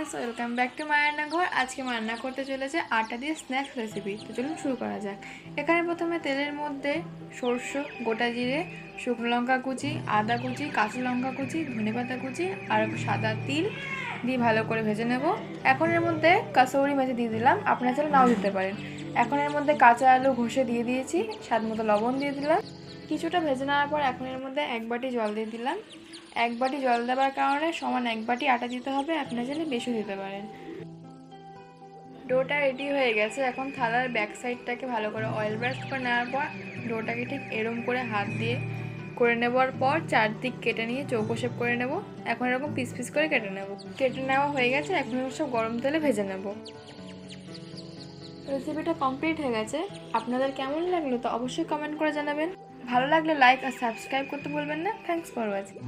Viewers, welcome back to মায়ের রান্নাঘর। আজকে মা রান্না করতে চলেছে আটা দিয়ে স্ন্যাক্স রেসিপি। তো চলুন শুরু করা যাক। এখানে প্রথমে তেলের মধ্যে সরষে, গোটা জিরে, শুকনো লঙ্কা কুচি, আদা কুচি, কাঁচা লঙ্কা কুচি, ধনেপাতা কুচি আর সাদা তিল দিয়ে ভালো করে ভেজে নেব। এখন এর মধ্যে কাসৌরি মেথি দিয়ে দিলাম, আপনারা চাইলে নাও দিতে পারেন। এখন এর মধ্যে কাঁচা আলু ঘষে দিয়ে দিয়েছি, স্বাদ মতো লবণ দিয়ে দিলাম। কিছুটা ভেজে নেওয়ার পর এখন এর মধ্যে 1 বাটি জল দিয়ে দিলাম। 1 বাটি জল দেওয়ার কারণে সমান 1 বাটি আটা দিতে হবে, আপনারা চাইলে বেশি দিতে পারেন। ডোটা রেডি হয়ে গেছে। এখন থালার ব্যাক সাইডটাকে ভালো করে অয়েল ব্রাশ করে নেওয়ার পর ডোটাকে ঠিক এরম করে হাত দিয়ে করে নেওয়ার পর চারদিক কেটে নিয়ে চৌকো শেপ করে নেব। এখন এরকম পিস পিস করে কেটে নেব। কেটে নেওয়া হয়ে গেছে, এখন সব গরম তেলে ভেজে নেব। রেসিপিটা কমপ্লিট হয়ে গেছে। আপনাদের কেমন লাগলো তো অবশ্যই কমেন্ট করে জানাবেন। ভালো লাগলে লাইক আর সাবস্ক্রাইব করতে ভুলবেন না। Thanks for watching.